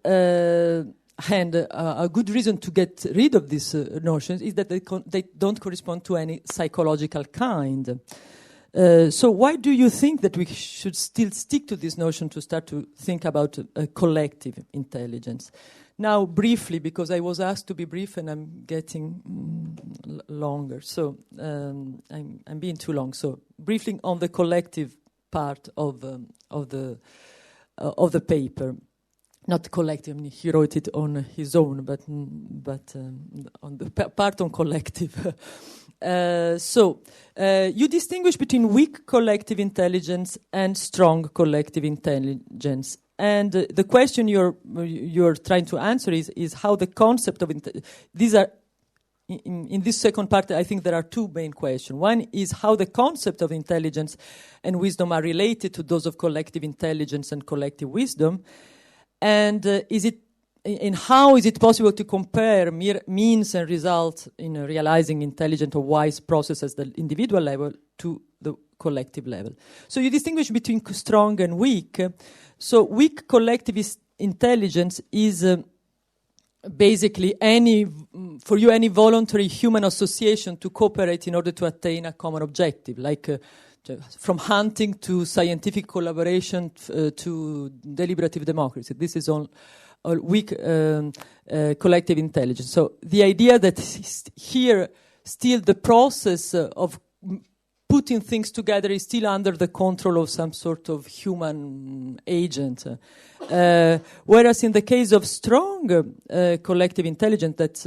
hand, a good reason to get rid of these notions is that they don't correspond to any psychological kind. So why do you think that we should still stick to this notion to start to think about collective intelligence? Now, briefly, because I was asked to be brief and I'm getting longer, so I'm being too long. So briefly on the collective part of the paper. Not collective, I mean, he wrote it on his own, but on the part on collective. So you distinguish between weak collective intelligence and strong collective intelligence. And the question you're trying to answer is how the concept of these are in this second part. I think there are two main questions. One is how the concept of intelligence and wisdom are related to those of collective intelligence and collective wisdom. And how is it possible to compare means and results in realizing intelligent or wise processes at the individual level to the collective level? So you distinguish between strong and weak. So weak collective intelligence is basically any voluntary human association to cooperate in order to attain a common objective, like from hunting to scientific collaboration to deliberative democracy. This is all weak collective intelligence. So the idea that here still the process of putting things together is still under the control of some sort of human agent. Whereas in the case of strong collective intelligence that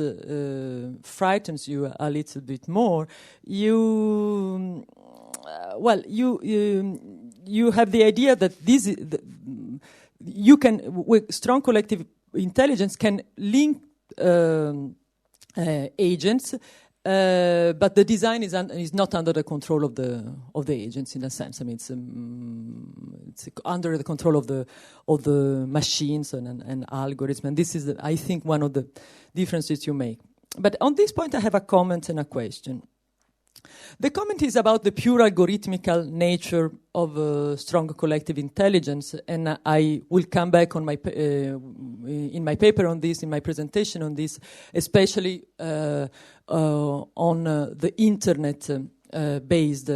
frightens you a little bit more, you have the idea that you can, with strong collective intelligence, can link agents, but the design is not under the control of the agents in a sense. I mean, it's under the control of the machines and algorithms. And this is, I think, one of the differences you make. But on this point, I have a comment and a question. The comment is about the pure algorithmical nature of strong collective intelligence, and I will come back on in my paper on this, in my presentation on this, especially on the internet based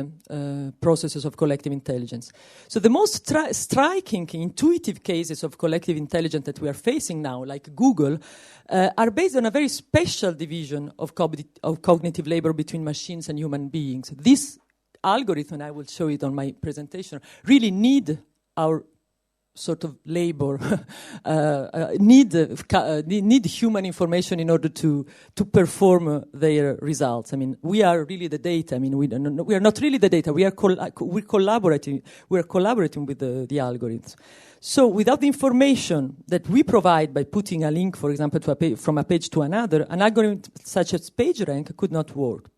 processes of collective intelligence. So the most striking, intuitive cases of collective intelligence that we are facing now, like Google, are based on a very special division of cognitive labor between machines and human beings. This algorithm, I will show it on my presentation, really need our sort of labor, need human information in order to perform their results. I mean, we are really the data. I mean, we are not really the data. We're collaborating with the algorithms. So without the information that we provide by putting a link, for example, from a page to another, an algorithm such as PageRank could not work.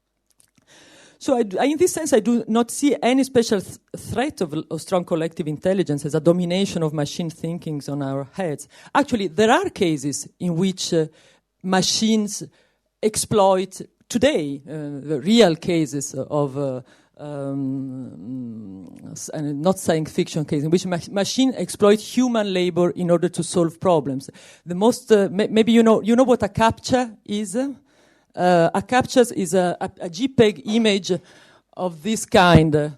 So in this sense, I do not see any special threat of strong collective intelligence as a domination of machine thinking on our heads. Actually, there are cases in which machines exploit today, the real cases of not science fiction cases, in which machine exploit human labor in order to solve problems. The most, maybe you know what a CAPTCHA is? A CAPTCHA is a JPEG image of this kind.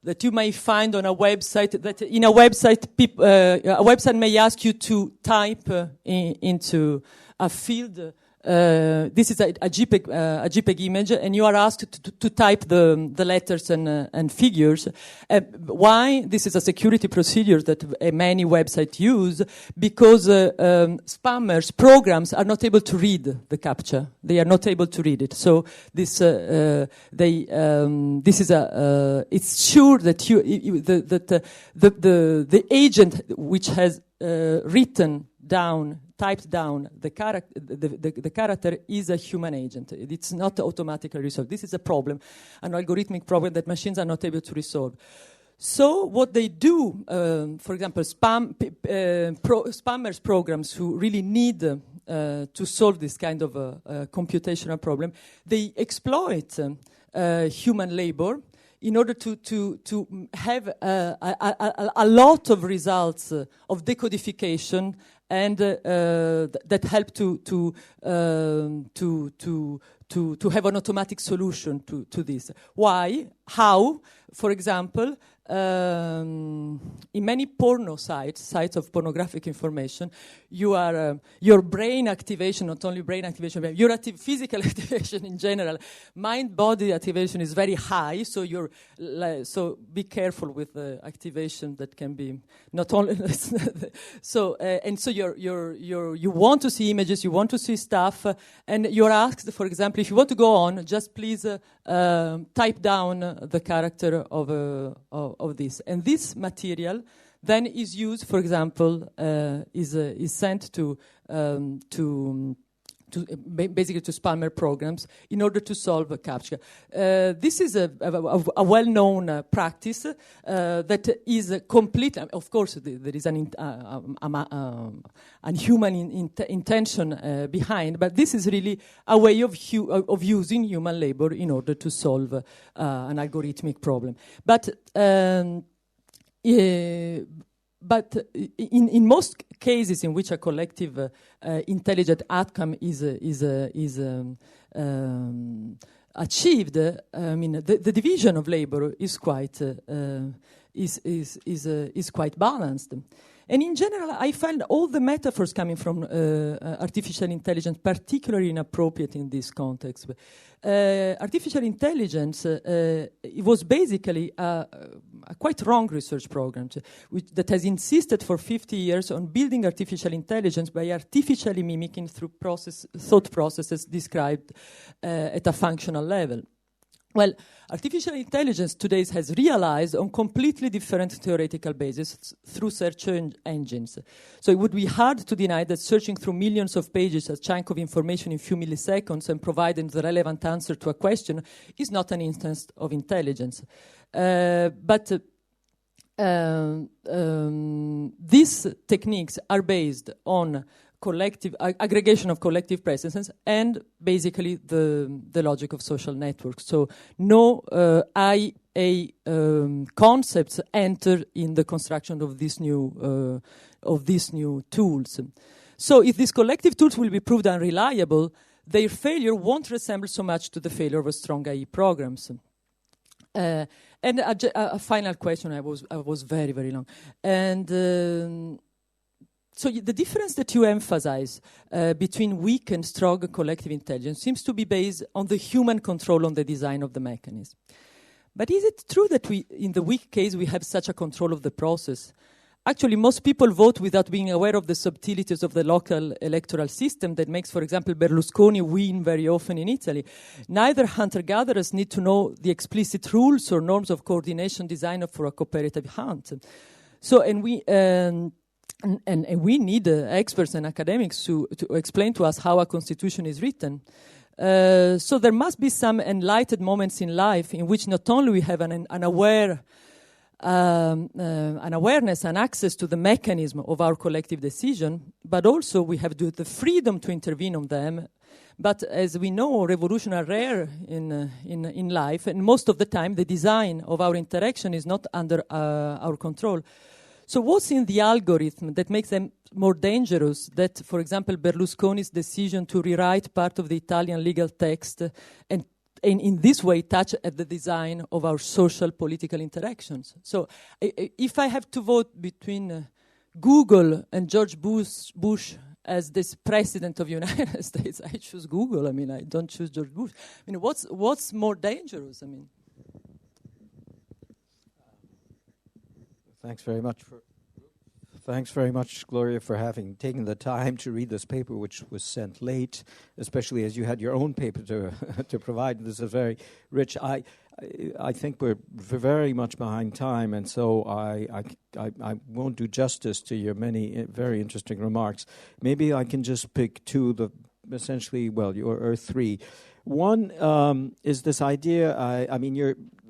That you may find on a website. That in a website, a website may ask you to type into a field. This is a JPEG image, and you are asked to type the letters and figures. Why? This is a security procedure that many websites use, because spammers, programs are not able to read the CAPTCHA. They are not able to read it. So this is it's sure that the agent which has typed down the character is a human agent. It's not automatically resolved. This is a problem, an algorithmic problem that machines are not able to resolve. So what they do, for example, spammers programs who really need to solve this kind of computational problem, they exploit human labor in order to have a lot of results of decodification and that help to have an automatic solution to this. Why? How? For example, in many porno sites of pornographic information, your brain activation, not only brain activation, but your physical activation in general, mind-body activation is very high. So so be careful with the activation that can be not only so and so you want to see images, you want to see stuff, and you're asked, for example, if you want to go on, just please type down the character of this, and this material then is used, for example, is sent to basically to spammer programs in order to solve a CAPTCHA. This is a well-known practice that is complete. Of course, there is an human intention behind, but this is really a way of using human labor in order to solve an algorithmic problem. But in most cases in which a collective intelligent outcome is achieved, I mean the division of labor is quite balanced. And in general, I find all the metaphors coming from artificial intelligence particularly inappropriate in this context. Artificial intelligence it was basically a quite wrong research program that has insisted for 50 years on building artificial intelligence by artificially mimicking through thought processes described at a functional level. Well, artificial intelligence today has realized on completely different theoretical bases through search engines. So it would be hard to deny that searching through millions of pages, a chunk of information in few milliseconds, and providing the relevant answer to a question is not an instance of intelligence. But these techniques are based on collective aggregation of collective presences and basically the logic of social networks. So no IA concepts enter in the construction of these new tools. So if these collective tools will be proved unreliable, their failure won't resemble so much to the failure of a strong AI programs. And a final question. I was very, very long. And so the difference that you emphasize between weak and strong collective intelligence seems to be based on the human control on the design of the mechanism. But is it true that in the weak case, we have such a control of the process? Actually, most people vote without being aware of the subtleties of the local electoral system that makes, for example, Berlusconi win very often in Italy. Neither hunter-gatherers need to know the explicit rules or norms of coordination designed for a cooperative hunt. So, and we need experts and academics to explain to us how a constitution is written. So there must be some enlightened moments in life in which not only we have an awareness and access to the mechanism of our collective decision, but also we have the freedom to intervene on them. But as we know, revolutions are rare in life, and most of the time the design of our interaction is not under our control. So what's in the algorithm that makes them more dangerous? That, for example, Berlusconi's decision to rewrite part of the Italian legal text and in this way touch at the design of our social political interactions. So if I have to vote between Google and George Bush as this president of the United States, I choose Google. I mean, I don't choose George Bush. I mean, what's more dangerous? I mean. Thanks very much, Gloria, for having taken the time to read this paper, which was sent late, especially as you had your own paper to provide. This is very rich. I think we're very much behind time, and so I won't do justice to your many very interesting remarks. Maybe I can just pick two, or three. One is this idea.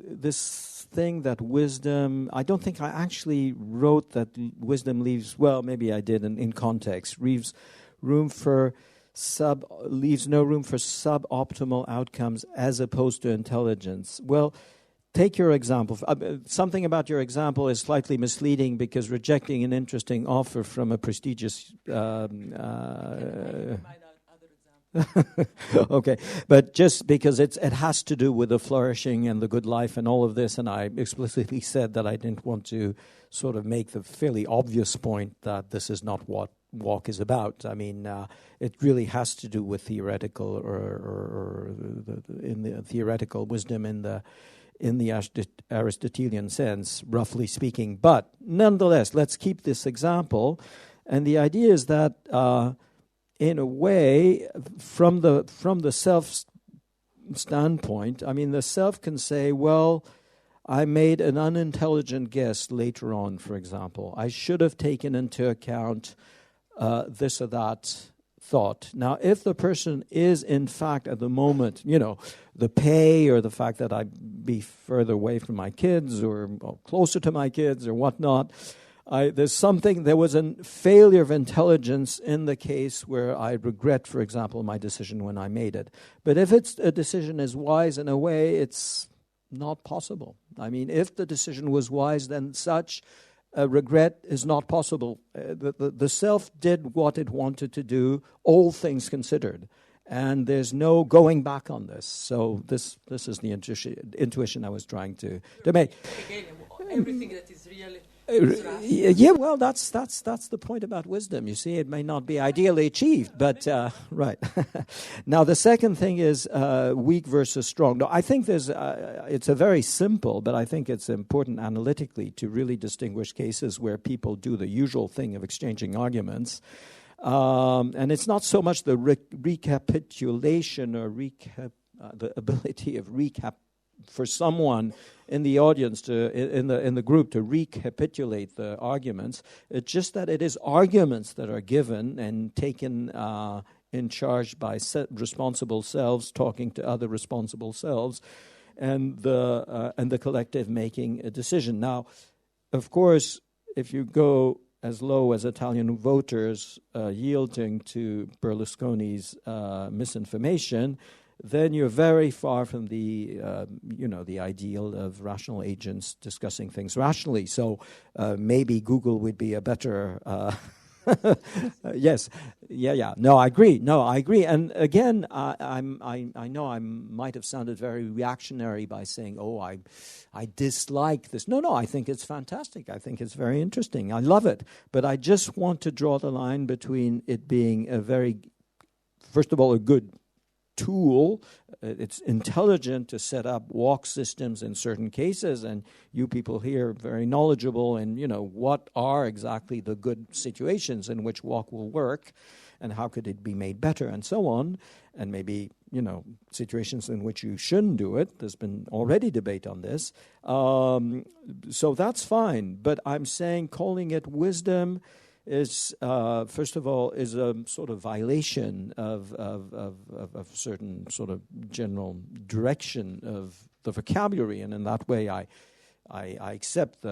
This thing that wisdom, I don't think I actually wrote that wisdom leaves, well, maybe I did in context, leaves no room for suboptimal outcomes as opposed to intelligence. Well, take your example. Something about your example is slightly misleading because rejecting an interesting offer from a prestigious... Okay, but just because it has to do with the flourishing and the good life and all of this, and I explicitly said that I didn't want to sort of make the fairly obvious point that this is not what walk is about. I mean, it really has to do with theoretical or in the theoretical wisdom in the Aristotelian sense, roughly speaking. But nonetheless, let's keep this example, and the idea is that. In a way, from the self standpoint, I mean, the self can say, well, I made an unintelligent guess later on, for example. I should have taken into account this or that thought. Now, if the person is, in fact, at the moment, the pay or the fact that I be further away from my kids or closer to my kids or whatnot, there was a failure of intelligence in the case where I regret, for example, my decision when I made it. But if a decision is wise in a way, it's not possible. I mean, if the decision was wise, then such a regret is not possible. The self did what it wanted to do, all things considered. And there's no going back on this. So this is the intuition I was trying to make. Everything that is really... Yeah, well, that's the point about wisdom. You see, it may not be ideally achieved, but right. Now, the second thing is weak versus strong. No, I think it's a very simple, but I think it's important analytically to really distinguish cases where people do the usual thing of exchanging arguments. And it's not so much the recapitulation or the ability of for someone in the audience in the group to recapitulate the arguments. It's just that it is arguments that are given and taken in charge by responsible selves talking to other responsible selves, and the collective making a decision. Now, of course, if you go as low as Italian voters yielding to Berlusconi's misinformation, then you're very far from the ideal of rational agents discussing things rationally. So maybe Google would be a better. Yes, yeah. No, I agree. And again, I know I might have sounded very reactionary by saying, "Oh, I dislike this." No, I think it's fantastic. I think it's very interesting. I love it. But I just want to draw the line between it being first of all, a good tool. It's intelligent to set up walk systems in certain cases, and you people here are very knowledgeable in what are exactly the good situations in which walk will work and how could it be made better and so on, and maybe situations in which you shouldn't do it. There's been already debate on this, so that's fine, but I'm saying calling it wisdom is first of all is a sort of violation of certain sort of general direction of the vocabulary, and in that way I accept this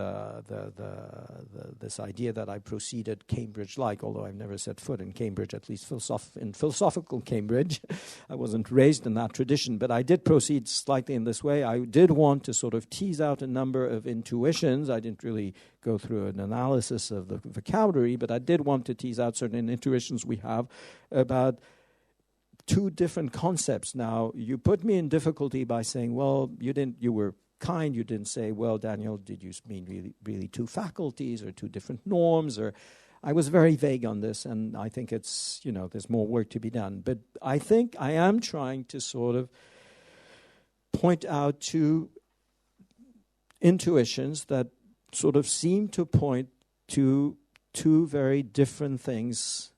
idea that I proceeded Cambridge-like, although I've never set foot in Cambridge, at least in philosophical Cambridge. I wasn't raised in that tradition, but I did proceed slightly in this way. I did want to sort of tease out a number of intuitions. I didn't really go through an analysis of the vocabulary, but I did want to tease out certain intuitions we have about two different concepts. Now, you put me in difficulty by saying, well, you were kind. You didn't say, well, Daniel, did you mean really two faculties or two different norms? Or I was very vague on this, and I think it's, there's more work to be done. But I think I am trying to sort of point out two intuitions that sort of seem to point to two very different things,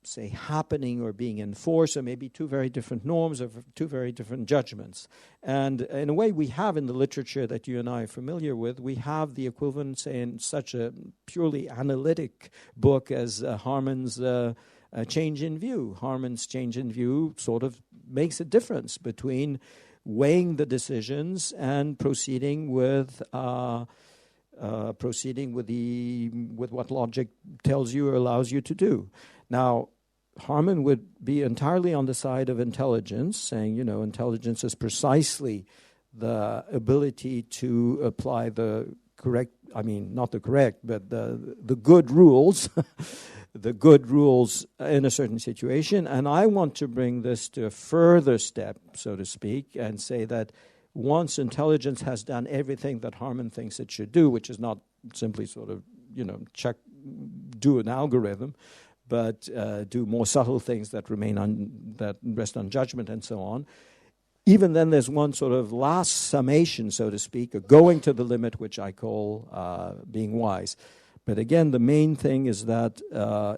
say, happening or being enforced, or maybe two very different norms or two very different judgments. And in a way, we have in the literature that you and I are familiar with, we have the equivalent, say, in such a purely analytic book as Harman's Change in View. Harman's Change in View sort of makes a difference between weighing the decisions and proceeding with what logic tells you or allows you to do. Now, Harman would be entirely on the side of intelligence, saying, intelligence is precisely the ability to apply the correct, I mean, not the correct, but the good rules, the good rules in a certain situation. And I want to bring this to a further step, so to speak, and say that once intelligence has done everything that Harman thinks it should do, which is not simply sort of, do an algorithm, but do more subtle things that that rest on judgment and so on. Even then, there's one sort of last summation, so to speak, a going to the limit, which I call being wise. But again, the main thing is that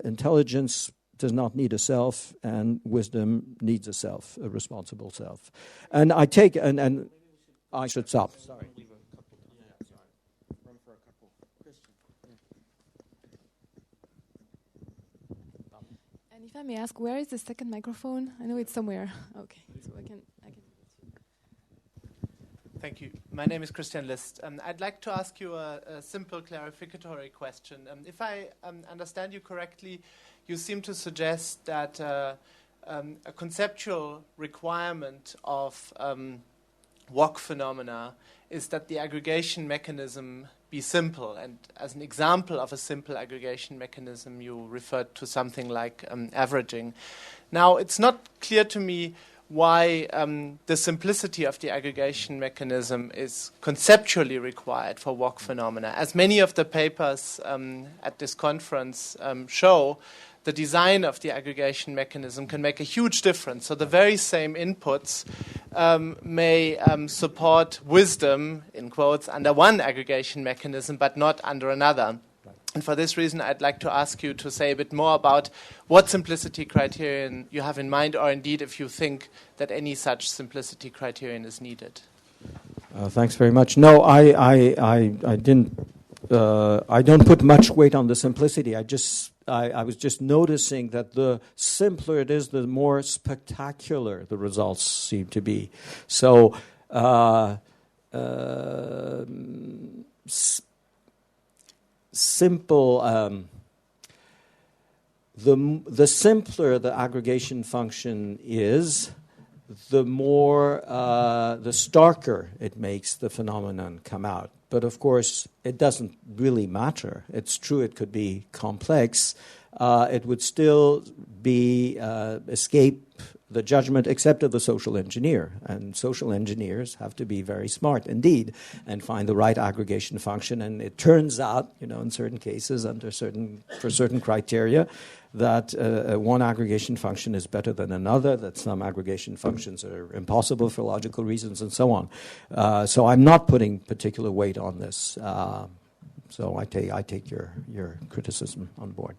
intelligence does not need a self, and wisdom needs a self, a responsible self. And I take, and I should stop. Sorry. And if I may ask, where is the second microphone? I know it's somewhere. Okay, so I can. Thank you. My name is Christian List. I'd like to ask you a simple clarificatory question. If I understand you correctly, you seem to suggest that a conceptual requirement of WOC phenomena is that the aggregation mechanism be simple. And as an example of a simple aggregation mechanism, you referred to something like averaging. Now, it's not clear to me why the simplicity of the aggregation mechanism is conceptually required for WOC phenomena. As many of the papers at this conference show, the design of the aggregation mechanism can make a huge difference. So the very same inputs may support wisdom, in quotes, under one aggregation mechanism, but not under another. And for this reason, I'd like to ask you to say a bit more about what simplicity criterion you have in mind, or indeed if you think that any such simplicity criterion is needed. Thanks very much. No, I didn't. I don't put much weight on the simplicity. I was just noticing that the simpler it is, the more spectacular the results seem to be. So. Simple. The simpler the aggregation function is, the more the starker it makes the phenomenon come out. But of course, it doesn't really matter. It's true; it could be complex. It would still be escape the judgment, except of the social engineer. And social engineers have to be very smart indeed and find the right aggregation function. And it turns out, in certain cases, for certain criteria, that one aggregation function is better than another, that some aggregation functions are impossible for logical reasons, and so on. So I'm not putting particular weight on this. So I take your criticism on board.